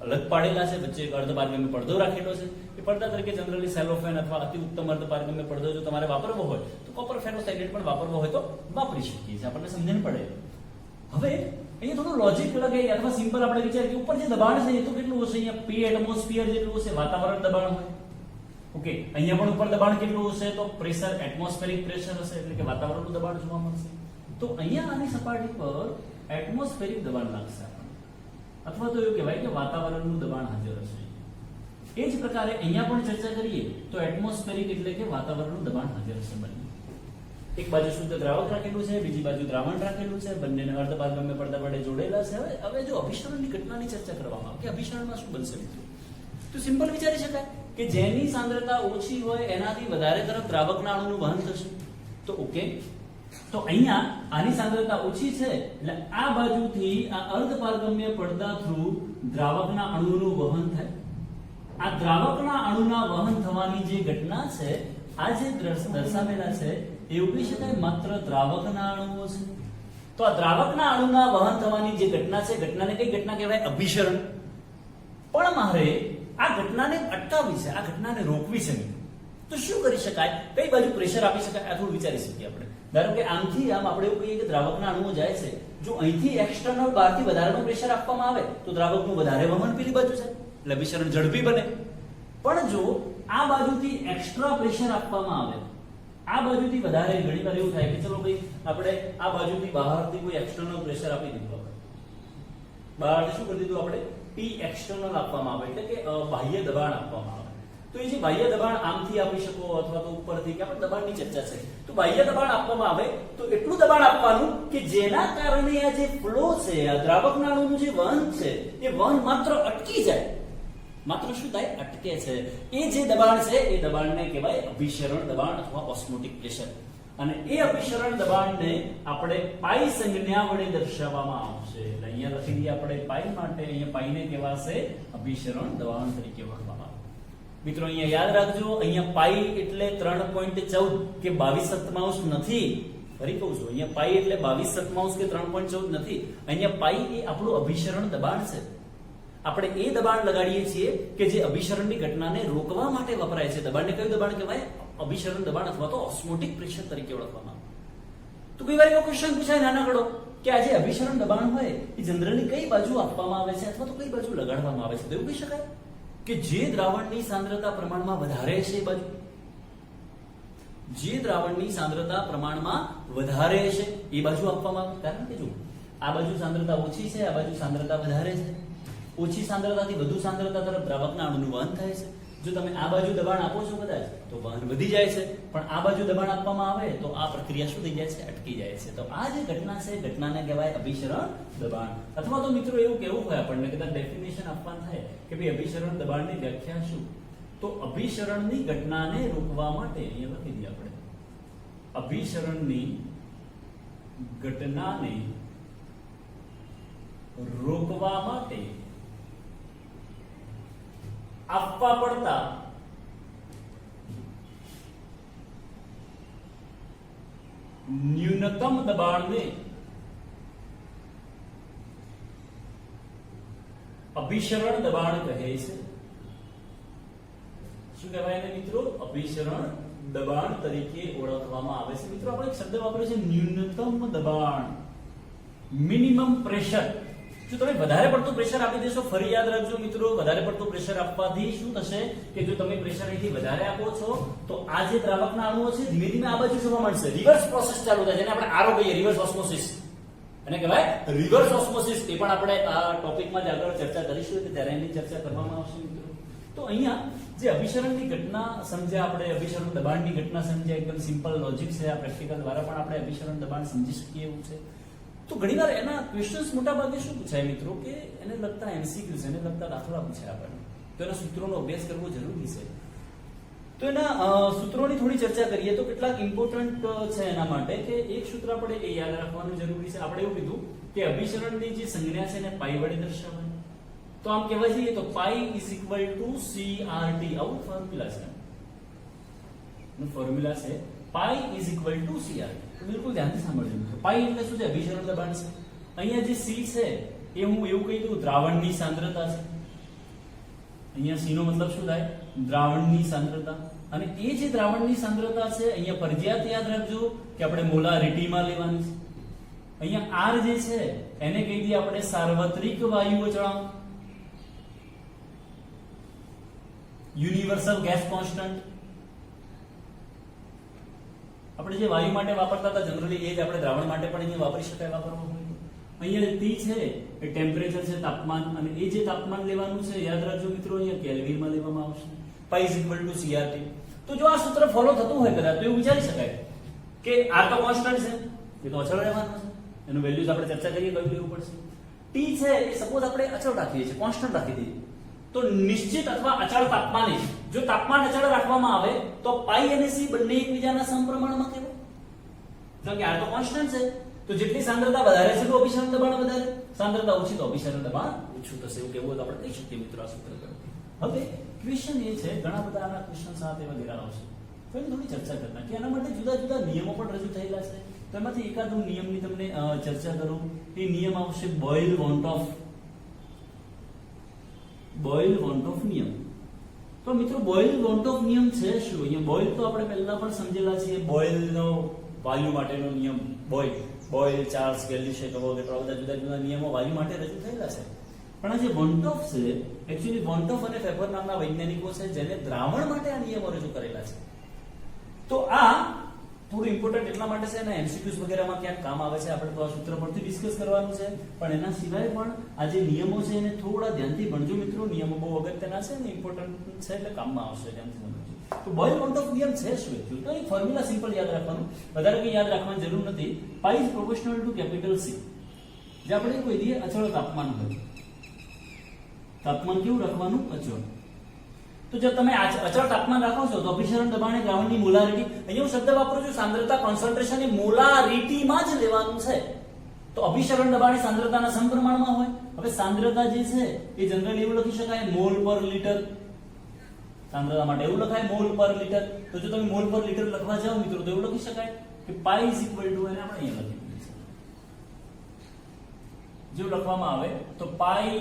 અલગ પાડેલા છે, વચ્ચે એક અર્ધપારગમ્ય પડદો રાખેલો છે. એ પડદા તરીકે જનરલી સેલોફેન અથવા અતિ ઉત્તમ અર્ધપારગમ્ય પડદો જો તમારે વાપરવો હોય તો કોપર ફેરોસાઇલેટ પણ વાપરવો હોય તો વાપરી શકીએ છીએ, આપણને સમજણ પડે. હવે અહીંયા થોડું લોજિક લગે અથવા સિમ્પલ આપણે વિચારીએ કે ઉપર જે દબાણ છે એ તો કેટલું હશે? અહીંયા P એટમોસ્ફિયર જેટલું હશે, વાતાવરણ દબાણ હોય. ઓકે, અહીંયા પણ ઉપર દબાણ કેટલું હશે? તો પ્રેશર, એટમોસ્ફેરિક પ્રેશર હશે, એટલે કે વાતાવરણનું દબાણ જોવા મળશે. તો અહીંયા આની સપાટી પર એટમોસ્ફેરિક દબાણ લાગશે આપણને, અથવા તો એવું કહેવાય કે વાતાવરણનું દબાણ હાજર હશે. એ જ પ્રકારે અહીંયા પણ ચર્ચા કરીએ તો એટમોસ્ફેરિક એટલે કે વાતાવરણનું દબાણ હાજર હશે બંને. એક બાજુ શુદ્ધ દ્રાવક રાખેલું છે, બીજી બાજુ દ્રાવણ રાખેલું છે, બંનેને અર્ધપારગમ્ય પડદા વડે જોડેલા છે. હવે જો અભિસરણની ઘટનાની ચર્ચા કરવામાં આવે કે અભિસરણમાં શું બનશે મિત્રો, તો સિમ્પલ વિચારી શકાય કે જેની સાંદ્રતા ઓછી હોય એનાથી વધારે તરફ દ્રાવકના અણુનું વહન થશે. તો ઓકે, તો અહીંયા આની સાંદ્રતા ઓછી છે એટલે આ બાજુથી આ અર્ધપારગમ્ય પડદા થ્રુ દ્રાવકના અણુનું વહન થાય. આ દ્રાવકના અણુના વહન થવાની જે ઘટના છે, આ જે દર્શાવેલા છે એવું કહી શકાય માત્ર દ્રાવકના અણુઓ છે. તો આ દ્રાવકના અણુના વહન થવાની જે ઘટના છે, ઘટનાને કઈ ઘટના કહેવાય? અભિસરણ. પણ મારે આ ઘટનાને અટકાવવી છે, આ ઘટનાને રોકવી છે. તો શું કરી શકાય? કઈ બાજુ પ્રેશર આપી શકાય? આ થોડું વિચારી શકીએ આપણે. ધારો કે આમથી આમ આપણે એવું કહીએ કે દ્રાવકના અણુઓ જાય છે, જો અહીંથી એક્સટર્નલ બહારથી વધારાનું પ્રેશર આપવામાં આવે તો દ્રાવકનું વધારે વહન પેલી બાજુ છે એટલે અભિસરણ ઝડપી બને. પણ જો આ બાજુથી એક્સ્ટ્રા પ્રેશર આપવામાં આવે, આ બાજુથી વધારે, ઘણીવાર એવું થાય કે ચલો ભાઈ આપણે આ બાજુથી બહારથી કોઈ એક્સટર્નલ પ્રેશર આપી દીધું, બહારથી શું કરી દીધું આપણે? P એક્સટર્નલ આપવામાં આવે એટલે કે બાહ્ય દબાણ આપવામાં આવે. તો એ જે બાહ્ય દબાણ આમથી આપી શકો અથવા તો ઉપરથી, કે આપણે દબાણની ચર્ચા છે, તો બાહ્ય દબાણ આપવામાં આવે તો એટલું દબાણ આપવાનું કે જેના કારણે આ જે ફ્લો છે, આ દ્રાવકના અણુનું જે વહન છે એ વહન માત્ર અટકી જાય. માત્ર શું થાય? અટકે છે. એ જે દબાણ છે એ દબાણને કહેવાય અભિસરણ દબાણ અથવા ઓસ્મોટિક પ્રેશર. અને એ અભિસરણ દબાણને આપણે પાઈ સંજ્ઞા વડે દર્શાવવામાં આવશે. એટલે અહીંયા લખી દઈએ આપણે પાઈ માટે. અહીંયા પાઈને કહેવાશે અભિસરણ દબાણ તરીકે ઓળખવામાં આવે. મિત્રો અહીંયા યાદ રાખજો, અહીંયા પાઈ એટલે 3.14 કે 22 નથી. ફરી કહું છું, અહીંયા પાઈ એટલે 22 કે 3.14 નથી. અહીંયા પાઈ એ આપણું અભિસરણ દબાણ છે. આપણે એ દબાણ લગાડીએ છીએ કે જે અભિસરણની ઘટનાને રોકવા માટે વપરાય છે. દબાણને કયું દબાણ કહેવાય? અભિસરણ દબાણ અથવા તો ઓસ્મોટિક પ્રેશર તરીકે ઓળખવામાં આવે. તો કઈ વાર એવો ક્વેશ્ચન પૂછાય નાનકડો કે આ જે અભિસરણ દબાણ હોય એ જનરલી કઈ બાજુ આપવામાં આવે છે અથવા તો કઈ બાજુ લગાડવામાં આવે છે? તો એવું કહી શકાય કે જે દ્રાવણની સાંદ્રતા પ્રમાણમાં વધારે છે એ બાજુ, જે દ્રાવણની સાંદ્રતા પ્રમાણમાં વધારે છે એ બાજુ આપવામાં આવે. કારણ કે જો આ બાજુ સાંદ્રતા ઓછી છે, આ બાજુ સાંદ્રતા વધારે છે. ઓછી સાંદ્રતાથી વધુ સાંદ્રતા તરફ દ્રાવકના અણુનું વહન થાય છે. જો તમે આ બાજુ દબાણ આપો છો કદાચ તો વહન વધી જાય છે, પણ આ બાજુ દબાણ આપવામાં આવે તો આ પ્રક્રિયા શું થઈ જાય છે? અટકી જાય છે. તો આ જે ઘટના છે, ઘટનાને કહેવાય અભિસરણ દબાણ. અથવા તો મિત્રો એવું કહેવું હોય આપણને, કદાચ ડેફિનેશન આપવાનું થાય કે ભાઈ અભિસરણ દબાણની વ્યાખ્યા શું, તો અભિસરણની ઘટનાને રોકવા માટે અહીંયા લખી દઈએ આપણે, અભિસરણની ઘટનાને રોકવા માટે આપવા પડતા ન્યૂનતમ દબાણને અભિસરણ દબાણ કહે છે. શું કહેવાય એને મિત્રો? અભિસરણ દબાણ તરીકે ઓળખવામાં આવે છે. મિત્રો આપણે એક શબ્દ વાપર્યો છે ન્યૂનતમ દબાણ, મિનિમમ પ્રેશર. જો તમે વધારે પડતું પ્રેશર આપી દેશો, ફરી યાદ રાખજો મિત્રો, વધારે પડતું પ્રેશર આપવાથી શું થશે કે જો તમે પ્રેશર અહીંથી વધારે આપો છો તો આ જે દ્રાવકના અણુઓ છે ધીમે ધીમે આ બાજુ જવા માંડશે. રિવર્સ પ્રોસેસ ચાલુ થાય, જેને આપણે આરો કહીએ, રિવર્સ ઓસ્મોસિસ. અને કહેવાય રિવર્સ ઓસ્મોસિસ. એ પણ આપણે આ ટોપિકમાં જ આગળ ચર્ચા કરીશું કે ત્યારે એની ચર્ચા કરવામાં આવશે મિત્રો. તો અહીંયા જે અભિસરણની ઘટના સમજ્યા આપણે, અભિસરણ દબાણની ઘટના સમજ્યા, એકદમ સિમ્પલ લોજિક છે. આ પ્રેક્ટિકલ દ્વારા પણ આપણે અભિસરણ દબાણ સમજી શકીએ એવું છે. તો ઘણીવાર એના ક્વેશ્ચન્સ મોટા ભાગે શું પૂછાય મિત્રો કે એને લગતા એમસીક્યુ છે, એને લગતા દાખલા પૂછાય આપણને. તો એના સૂત્રોનો અભ્યાસ કરવો જરૂરી છે. તો એના સૂત્રોની થોડી ચર્ચા કરીએ તો કેટલાક ઇમ્પોર્ટન્ટ છે એના માટે કે એક સૂત્ર આપણે એ યાદ રાખવાનું જરૂરી છે. આપણે એવું કીધું કે અભિસરણની જે સંજ્ઞા છે એને પાઈ વડે દર્શાવવાની. તો આમ કહેવાય છે તો pi is equal to CRT. આવું ફોર્મ્યુલા છે, ફોર્મ્યુલા છે pi is equal two CR. તો બિલકુલ ધ્યાનથી સાંભળજો મિત્રો. પાઈ એટલે શું છે? અભિસરણ દબાણ છે. અહીંયા જે C છે એ હું એવું કહી દઉં દ્રાવણની સાંદ્રતા છે. અહીંયા C નો મતલબ શું થાય? દ્રાવણની સાંદ્રતા. અને એ જે દ્રાવણની સાંદ્રતા છે અહીંયા ફરજિયાત યાદ રાખજો કે આપણે મોલારિટીમાં લેવાની છે. અહીંયા R જે છે એને કહી દઈએ આપણે સાર્વત્રિક વાયુ અચળાંક, યુનિવર્સલ ગેસ કોન્સ્ટન્ટ. આપણે જે વાયુ માટે વાપરતા હતા જનરલી એ જ આપણે દ્રાવણ માટે પણ અહીંયા વાપરી શકાય, વાપરવું. અહીંયા T છે એ ટેમ્પરેચર છે, તાપમાન. અને એ જે તાપમાન લેવાનું છે યાદ રાખજો મિત્રો અહીંયા કેલ્વિનમાં લેવામાં આવશે. પાઈ ઇઝ ઇક્વલ ટુ CRT. તો જો આ સૂત્ર ફોલો થતું હોય કદાચ તો એવું વિચારી શકાય કે R તો કોન્સ્ટન્ટ છે, એ તો અચળ રહેવાનું છે, એનું વેલ્યુઝ આપણે ચર્ચા કરીએ કયું લેવું પડશે. T છે એ સપોઝ આપણે અચળ રાખીએ છીએ, કોન્સ્ટન્ટ રાખી દઈએ, તો નિશ્ચિત અથવા અચળ તાપમાને જો તાપમાન અચળ રાખવામાં આવે તો પાઈ અને C બંને એકબીજાના સમપ્રમાણમાં કહેવાય. કારણ કે R તો કોન્સ્ટન્ટ છે, તો જેટલી સાંદ્રતા વધારે છે તો અભિસરણ દબાણ વધારે, સાંદ્રતા ઓછી તો અભિસરણ દબાણ ઓછું થશે. એવું કેવું તો આપણે કહી શકીએ મિત્રો આ સૂત્ર પરથી. હવે ક્વેશ્ચન એ છે, ઘણા બધા આના ક્વેશ્ચન સાથે વગેરે આવશે, તો એની થોડી ચર્ચા કરતા કે આના માટે જુદા જુદા નિયમો પણ રજૂ થયેલા છે. તો એમાંથી એકાદ હું નિયમની તમને ચર્ચા કરું. એ નિયમ આવશે બોઇલ વોન્ટ ઓફ નિયમ. તો મિત્રો બોઇલ વોન્ટ ઓફ નિયમ છે શું? અહીંયા બોઇલ તો આપણે પહેલા પણ સમજેલા છીએ, બોઇલ નો વાયુ માટેનો નિયમ. બોઇલ ચાર્લ્સ ગેલિશે કહો કે બધા જુદા જુદા નિયમો વાયુ માટે રજૂ થયેલા છે. પણ આ જે વોન્ટ ઓફ છે એકચ્યુઅલી વોન્ટ ઓફ અને ફેફર નામના વૈજ્ઞાનિકો છે જેને દ્રાવણ માટે આ નિયમો રજૂ કરેલા છે. તો આ થોડું ઇમ્પોર્ટન્ટ એટલા માટે છે અને એમસીક્યુઝ વગેરેમાં ક્યાંક કામ આવે છે. આપણે તો આ સૂત્ર પરથી ડિસ્કસ કરવાનું છે, પણ એના સિવાય પણ આ જે નિયમો છે એને થોડા ધ્યાનથી ભણજો મિત્રો. નિયમો બહુ અગત્યના છે અને ઇમ્પોર્ટન્ટ છે એટલે કામમાં આવશે, ધ્યાનથી સમજજો. તો બોઇલ વોન્ટ ઓફ નિયમ છે શું? તો એક ફોર્મ્યુલા સિમ્પલ યાદ રાખવાનું, વધારે કંઈ યાદ રાખવાની જરૂર નથી. પાઈ is proportional two capital C. જે આપણે કોઈ દઈએ અચળ તાપમાન હોય, તાપમાન કેવું રાખવાનું? અચળ. તો જો તમે અચળ તાપમાન રાખો છો તો અભિસરણ દબાણ દ્રાવણની મોલારિટી, અહીંયા હું શબ્દ વાપરું છું સાંદ્રતા, કોન્સન્ટ્રેશન એ મોલારિટીમાં જ લેવાનું છે. તો અભિસરણ દબાણ સાંદ્રતાના સમપ્રમાણમાં હોય. હવે સાંદ્રતા જે છે એ જનરલી એવું લખી શકાય મોલ પર લિટર. સાંદ્રતા માટે એવું લખાય મોલ પર લિટર. તો જો તમે મોલ પર લિટર લખવા જાઓ મિત્રો તો એવું લખી શકાય કે પાઈ ઇઝ ઇક્વલ ટુ, એને આપણે અહીંયા લખી દઈએ જો લખવામાં આવે તો pi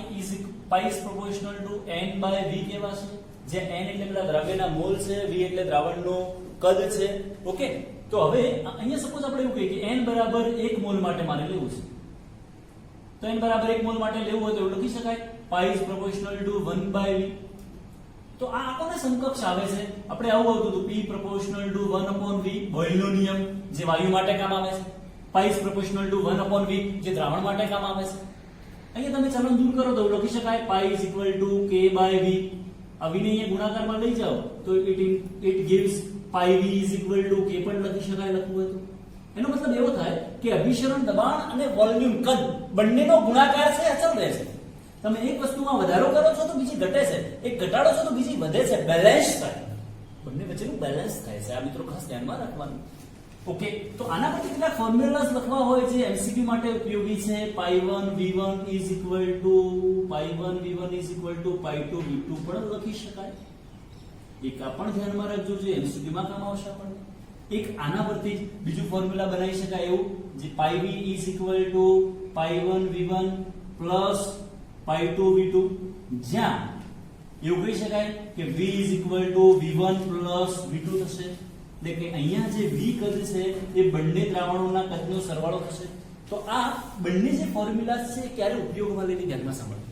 is proportional to n by v કહેવાશે. જે n એટલે પેલા દ્રવ્યના મોલ છે, v એટલે દ્રાવણનું કદ છે. ઓકે, તો હવે અહીંયા સપોઝ આપણે એવું કહીએ કે n બરાબર 1 મોલ માટે મારે લેવું છે, તો n બરાબર 1 મોલ માટે લેવું હોય તો એવું લખી શકાય pi is proportional to 1 by v. તો આ આપણને સમકક્ષ આવે છે. આપણે આવું આવતું હતું p proportional to 1 upon v, બોયલનો નિયમ જે વાયુ માટે કામ આવે છે. Pi is proportional to 1 upon v જે દ્રાવણ માટે કામ આવે છે. અહીંયા તમે ચલન દૂર કરો તો લખી શકાય pi is equal to k by v. આ v ને અહીંયા ગુણાકારમાં લઈ જાઓ તો it gives pi v is equal to k પણ લખી શકાય લખવું હોય તો. એનો મતલબ એવો થાય કે અભિસરણ દબાણ અને વોલ્યુમ કદ બંનેનો ગુણાકાર છે અચળ રહે છે. તમે એક વસ્તુમાં વધારો કરો છો તો બીજી ઘટે છે, એક ઘટાડો છો તો બીજી વધે છે, બેલેન્સ થાય, બંને વચ્ચેનું બેલેન્સ થાય છે. આ મિત્રો ખાસ ધ્યાનમાં રાખવાનું. ઓકે, તો આના પર કેટલાક ફોર્મ્યુલાસ લખવા હોય જે એમસીક્યુ માટે ઉપયોગી છે. Pi 1 v1 is equal to pi 1 v1 is equal to pi 2 v2 પણ લખી શકાય. એક આ પણ ધ્યાનમાં રાખજો જે એમસીક્યુ માં કામ આવશે આપણને. એક આના પરથી જ બીજું ફોર્મ્યુલા બનાવી શકાય એવું જે pi v is equal to pi 1 v1 plus pi 2 v2, જ્યાં એવું કહી શકાય કે v is equal to v1 plus v2 થશે. એટલે કે અહીંયા જે v કદ છે એ બંને દ્રાવણોના કદનો સરવાળો થશે. તો આ બંને જે ફોર્મ્યુલા છે ક્યારે ઉપયોગમાં લેવી ધ્યાનમાં સાંભળો.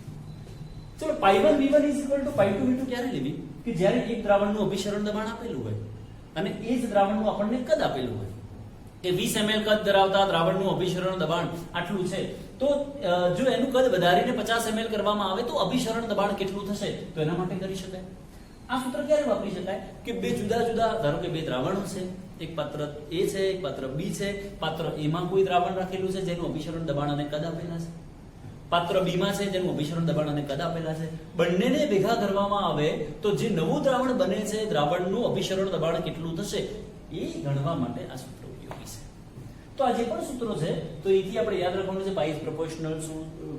ચલો pi 1 v1 is equal to pi 2 v2 ક્યારે લેવી? કે જ્યારે એક દ્રાવણનું અભિસરણ દબાણ આપેલું હોય અને એ જ દ્રાવણનું આપણને કદ આપેલું હોય કે 20 ml કદ ધરાવતા દ્રાવણનું અભિસરણ દબાણ આટલું છે, તો જો એનું કદ વધારીને 50 ml કરવામાં આવે તો અભિસરણ દબાણ કેટલું થશે તો એના માટે કરી શકાય. આ સૂત્ર ક્યારે વાપરી શકાય કે બે જુદા જુદા ધારો કે બે દ્રાવણો છે, એક પાત્ર A છે એક પાત્ર B છે. પાત્ર A માં કોઈ દ્રાવણ રાખેલું છે જેનું અભિસરણ દબાણ અને કદ આપેલા છે, પાત્ર B માં છે જેનું અભિસરણ દબાણ અને કદ આપેલા છે. બંનેને ભેગા કરવામાં આવે તો જે નવું દ્રાવણ બને છે દ્રાવણનું અભિસરણ દબાણ કેટલું થશે એ ગણવા માટે આ સૂત્ર ઉપયોગી છે. તો આ જે પણ સૂત્રો છે તો એથી આપણે યાદ રાખવાનું છે pi is proportional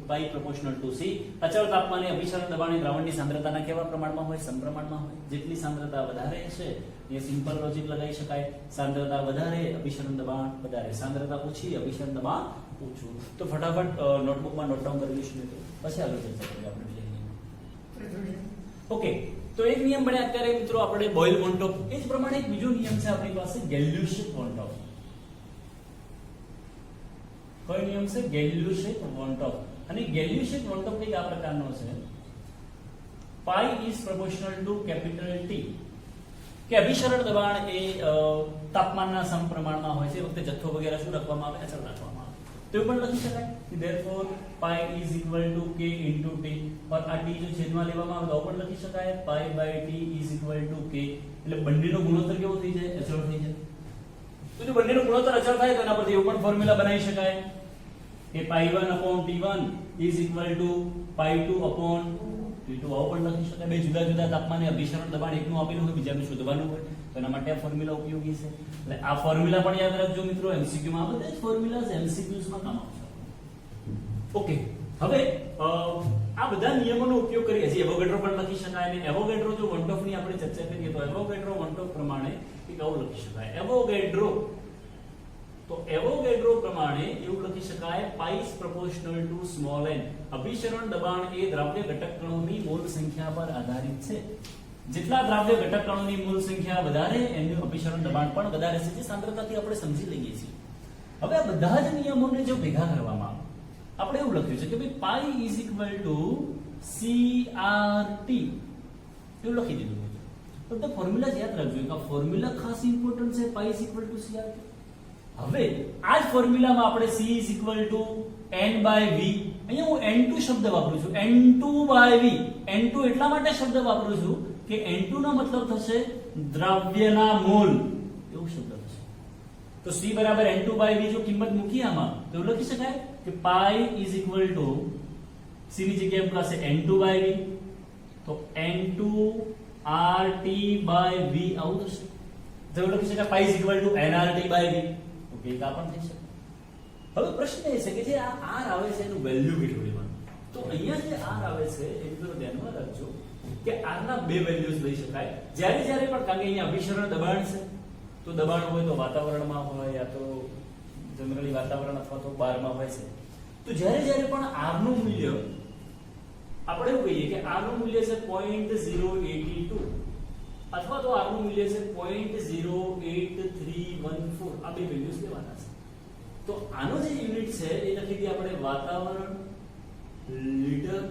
pi proportional two C. અચળ તાપમાને અભિસરણ દબાણે દ્રાવણની સાંદ્રતાના કેવા પ્રમાણમાં હોય? સમપ્રમાણમાં હોય. જેટલી સાંદ્રતા વધારે હશે એ સિમ્પલ લોજિક લગાવી શકાય. સાંદ્રતા વધારે અભિસરણ દબાણ વધારે, સાંદ્રતા ઓછી અભિસરણ દબાણ ઓછું. તો ફટાફટ નોટબુકમાં નોટ ડાઉન કરી લઈશું મિત્રો, પછી આગળ ચર્ચા કરીએ આપણે બીજા નિયમ. ઓકે, તો એક નિયમ બને અત્યારે મિત્રો આપણે બોઇલ વોન્ટ ઓફ. એ જ પ્રમાણે એક બીજો નિયમ છે આપણી પાસે ગેલ્યુશિપ વોન્ટ ઓફ. કયો નિયમ છે? ગેલ્યુશિપ વોન્ટ ઓફ. અને ગેલ્યુશિપ વોન્ટ ઓફ કંઈક આ પ્રકારનો છે, pi is proportional two capital T. કે અભિસરણ દબાણ એ તાપમાનના સમપ્રમાણમાં હોય છે. વખતે જથ્થો વગેરે શું રાખવામાં આવે? અચળ રાખવામાં આવે. તો એવું પણ લખી શકાય કે therefore pi is equal to k into t. પર આ t જો છેદમાં લેવામાં આવે તો પણ લખી શકાય pi by t is equal to k. એટલે બંનેનો ગુણોત્તર કેવો થઈ જાય? અચળ થઈ જાય. તો જો બંનેનો ગુણોત્તર અચળ થાય તો એના પરથી એવું પણ ફોર્મ્યુલા બનાવી શકાય કે pi1 upon t1 is equal to pi2 upon t2. આવું પણ લખી શકાય. બે જુદા જુદા તાપમાને અભિસરણ દબાણ એકનું આપેલું હોય, બીજાનું શોધવાનું હોય, તો એના માટે આ ફોર્મ્યુલા ઉપયોગી છે. એટલે આ ફોર્મ્યુલા પણ યાદ રાખજો મિત્રો. એમસીક્યુ માં આ બધા જ ફોર્મ્યુલાસ એમસીક્યુઝ માં કામ આવશે. ઓકે, હવે આ બધા નિયમોનો ઉપયોગ કરી હજી એવોગાડ્રો પણ લખી શકાય. અને એવોગાડ્રો જો વોન્ટ ઓફ ની આપણે ચર્ચા કરીએ તો એવોગાડ્રો વોન્ટ ઓફ પ્રમાણે એક આવું લખી શકાય. એવોગાડ્રો પ્રમાણે એવું લખી શકાય pi is proportional to small n. અભિસરણ દબાણ એ દ્રાવ્ય ઘટક કણોની મોલ સંખ્યા પર આધારિત છે. જેટલા દ્રાવ્ય ઘટક કણોની મોલ સંખ્યા વધારે એનું અભિસરણ દબાણ પણ વધારે છે, જે સાંદ્રતાથી આપણે સમજી લઈએ છીએ. હવે આ બધા જ નિયમોને જો ભેગા કરવામાં આવે, આપણે એવું લખ્યું છે કે ભાઈ પાઈ ઇઝ ઇક્વલ ટુ CRT એવું લખી દીધું છે. તો ફોર્મ્યુલા યાદ રાખજો કે આ ફોર્મ્યુલા ખાસ ઇમ્પોર્ટન્ટ છે. Pi is equal to CRT. હવે આ જ ફોર્મ્યુલામાં આપણે C is equal to N by V, અહીંયા હું N2 શબ્દ વાપરું છું. N2 by V. N2 એટલા માટે શબ્દ વાપરું છું કે N2 નો મતલબ થશે દ્રાવ્યના મોલ, એવું શબ્દ થશે. તો C બરાબર N2 બાય V જો કિંમત મૂકી આમાં તો લખી શકાય કે pi is equal two C ની જગ્યાએ મૂકાશે N2 બાય V, તો N2 RT બાય V આવું થશે. તો લખી શકાય pi is equal to nRT by V. Okay, આ પણ થઈ શકે. હવે પ્રશ્ન એ છે કે જે આ R આવે છે એનું વેલ્યુ કેટલું લેવાનું? તો અહીંયા જે R આવે છે એ મિત્રો ધ્યાનમાં રાખજો કે R ના બે વેલ્યુઝ લઈ શકાય. જ્યારે જ્યારે પણ, કારણ કે અહીંયા અભિસરણ દબાણ છે, તો દબાણ હોય તો વાતાવરણમાં હોય યા તો જનરલી વાતાવરણ અથવા તો બહારમાં હોય છે. તો જ્યારે જ્યારે પણ R નું મૂલ્ય આપણે એવું કહીએ કે R નું મૂલ્ય છે 0.082 અથવા તો R નું મૂલ્ય છે 0.08314, આ બે વેલ્યુઝ લેવાના છે. તો આનો જે યુનિટ છે એ લખી દઈએ આપણે વાતાવરણ litre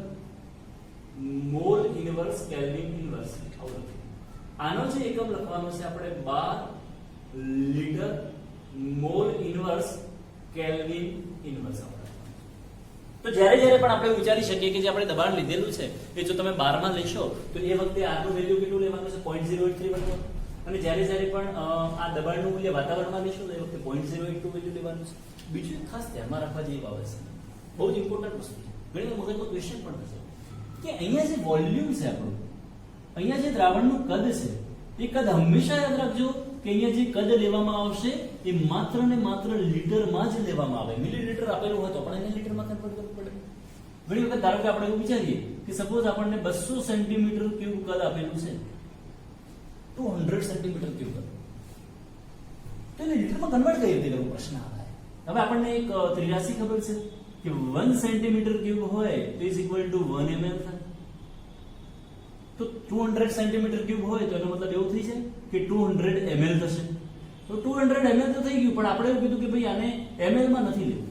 mole inverse kelvin inverse. આનો જે એકમ લખવાનો છે આપણે bar litre mole inverse kelvin inverse. તો જ્યારે જ્યારે પણ આપણે વિચારી શકીએ કે જે આપણે દબાણ લીધેલું છે એ જો તમે 12 માં લેશો તો એ વખતે R નું વેલ્યુ કેટલું લેવાનું છે? 0.083 અને જ્યારે જ્યારે પણ આ દબાણનું મૂલ્ય વાતાવરણમાં લેશો તો એ વખતે 0.082 વેલ્યુ લેવાનું છે. બીજું એક ખાસ ધ્યાનમાં રાખવા જેવી બાબત છે, બહુ જ ઇમ્પોર્ટન્ટ વસ્તુ છે. ઘણી વાર મગજમાં ક્વેશ્ચન પણ થશે કે અહીંયા જે વોલ્યુમ છે આપણું, અહીંયા જે દ્રાવણનું કદ છે એ કદ હંમેશા યાદ રાખજો કે અહીંયા જે કદ લેવામાં આવશે એ માત્ર ને માત્ર લીટરમાં જ લેવામાં આવે. મિલીલીટર આપેલું હોય તો પણ એને લીટરમાં કન્વર્ટ કરવું પડે. ઘણી વખત ધારો કે આપણે એવું વિચારીએ કે સપોઝ આપણને 200 સેન્ટીમીટર ક્યુબ કદ આપેલું છે, 200 સેન્ટીમીટર ક્યુબ કદ, તો એને લીટરમાં કન્વર્ટ કઈ રીતે કરવું? પ્રશ્ન આવે. હવે આપણને એક ત્રિરાશી ખબર છે કે 1 સેન્ટીમીટર ક્યુબ હોય તો ઇઝ ઇક્વલ ટુ 1 ml થાય. તો 200 સેન્ટીમીટર ક્યુબ હોય તો એનો મતલબ એવું થઈ જાય કે 200 ml થશે. તો 200 ml તો થઈ ગયું, પણ આપણે એવું કીધું કે ભાઈ આને ml માં નથી લેવું.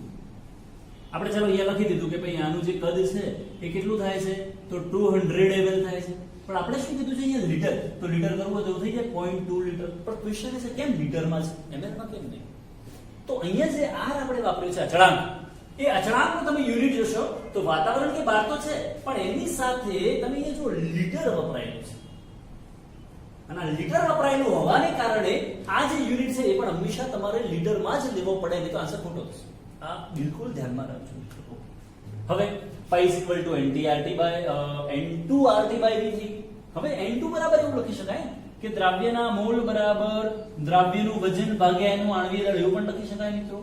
આપણે ચાલો અહીંયા લખી દીધું કે ભાઈ આનું જે કદ છે એ કેટલું થાય છે? તો 200 ml થાય છે. પણ આપણે શું કીધું છે અહીંયા? લીટર. તો લીટર કરવું હોય તો થઈ જાય 0.2 લીટર. પણ ક્વેશ્ચન છે કેમ લીટરમાં છે, ml માં કેમ નહીં? તો અહીંયા જે R આપણે વાપર્યું છે અચળાંક, એ અચળાંકનું તમે યુનિટ જોશો તો વાતાવરણ કે બહાર તો છે, પણ એની સાથે તમે અહીંયા જો લીટર વપરાયેલું છે. અને આ લીટર વપરાયેલું હોવાને કારણે આ જે યુનિટ છે એ પણ હંમેશા તમારે લીટરમાં જ લેવો પડે, નહીં તો આન્સર ખોટો થશે. આ બિલકુલ ધ્યાનમાં રાખજો. હવે pi is equal to NTRT by N2RT by V થઈ. હવે N2 બરાબર એવું લખી શકાય કે દ્રાવ્યના મોલ બરાબર દ્રાવ્યનું વજન ભાગ્યા એનું આણ્વીય દળ, એવું પણ લખી શકાય મિત્રો.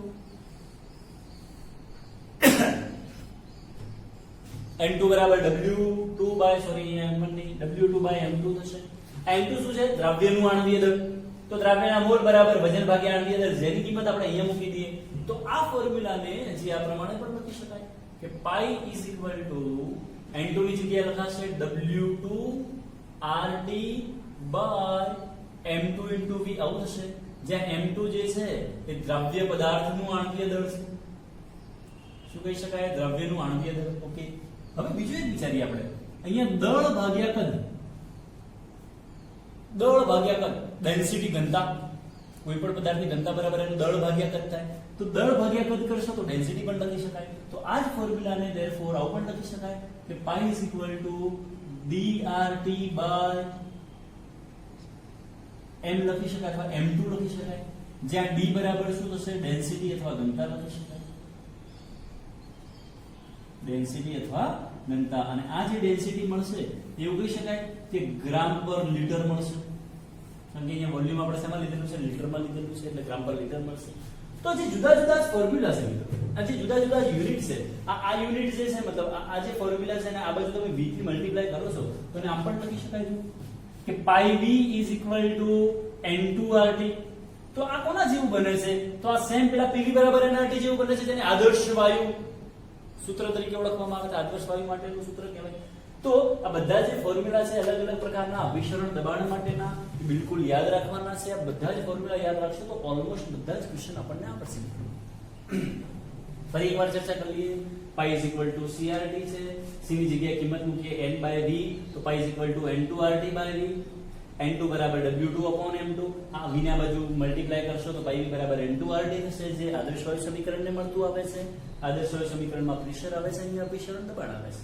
n2 બરાબર W2 બાય સોરી M1 નહીં W2 બાય M2 થશે. M2 શું છે? દ્રવ્યનું આણ્વીય દળ. તો દ્રવ્યના મોલ બરાબર વજન ભાગ્યા આણ્વીય દળ, જેની કિંમત આપણે અહીંયા મૂકી દઈએ. તો આ ફોર્મ્યુલાને હજી આ પ્રમાણે પણ લખી શકાય કે pi is equal two n2 ની જગ્યાએ લખાશે W2 RT by M2 into V આવું થશે. જ્યાં M2 જે છે એ દ્રવ્ય પદાર્થનું આણ્વીય દળ છે. શું કહી શકાય? દ્રવ્યનું આણ્વીય દળ. ઓકે, હવે બીજું એક વિચારીએ આપણે. અહીંયા દળ ભાગ્યા કદ, દળ ભાગ્યા કદ, ડેન્સિટી ઘનતા, કોઈ પણ પદાર્થની ઘનતા બરાબર એનું દળ ભાગ્યા કદ થાય. તો દળ ભાગ્યા કદ કરશો તો ડેન્સિટી પણ લખી શકાય. તો આ જ ફોર્મ્યુલાને ધેરફોર આવું પણ લખી શકાય કે pi is equal to DRT by M લખી શકાય અથવા M2 લખી શકાય. જ્યાં D બરાબર શું થશે? ડેન્સિટી અથવા ઘનતા લખી શકાય. ડેન્સિટી અથવા ઘનતા. અને આ જે ડેન્સિટી મળશે એવું કહી શકાય કે ગ્રામ પર લિટર મળશે. કારણ કે અહીંયા વોલ્યુમ આપણે શેમાં લીધેલું છે? લીટરમાં લીધેલું છે, એટલે ગ્રામ પર લિટર મળશે. તો જે જુદા જુદા ફોર્મ્યુલા છે મિત્રો, આ જે જુદા જુદા યુનિટ છે, આ યુનિટ જે છે મતલબ આ જે ફોર્મ્યુલા છે ને આ બાજુ તમે v થી મલ્ટીપ્લાય કરો છો તો એને આમ પણ લખી શકાય છે કે પાઈ v is equal to N2RT. તો આ કોના જેવું બને છે? તો આ સેમ પેલા PV બરાબર nRT જેવું બને છે, જેને આદર્શ વાયુ સૂત્ર તરીકે ઓળખવામાં આવે છે. આદર્શ વાયુ માટેનું સૂત્ર કહેવાય. તો આ બધા જે ફોર્મ્યુલા છે અલગ અલગ પ્રકારના અભિસરણ દબાણ માટેના બિલકુલ યાદ રાખવાના છે. આ બધા જ ફોર્મ્યુલા યાદ રાખશો તો ઓલમોસ્ટ બધા જ ક્વેશ્ચન આપણને આવડશે. ફરી એકવાર ચર્ચા કરી લઈએ. પાઈ ઇઝ ઇક્વલ ટુ CRT છે, c ની જગ્યાએ કિંમત મૂકીએ n બાય v, તો pi is equal to N2RT by v. n2 બરાબર W2 upon M2. આ v ના બાજુ મલ્ટીપ્લાય કરશો તો પાઈ v બરાબર N2RT થશે, જે આદર્શ વાયુ સમીકરણને મળતું આવે છે. આદર્શ વાયુ સમીકરણમાં પ્રેશર આવે છે, અહીંયા અભિસરણ દબાણ આવે છે.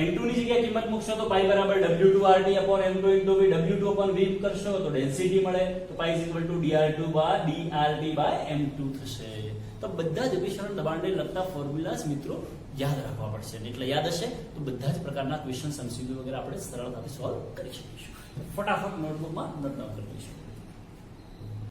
n2 ની જગ્યાએ કિંમત મૂકશો તો પાઈ બરાબર W2RT upon M2 into v. W2 upon v કરશો તો ડેન્સિટી મળે, તો pi is equal to DRT by M2 થશે. તો બધા જ અભિસરણ દબાણને લગતા ફોર્મ્યુલાસ મિત્રો યાદ રાખવા પડશે. એટલે યાદ હશે તો બધા જ પ્રકારના ક્વેશ્ચન MCQ વગેરે આપણે સરળતાથી સોલ્વ કરી શકીશું. ફટાફટ નોટબુકમાં નોટ ડાઉન કરી લઈશું.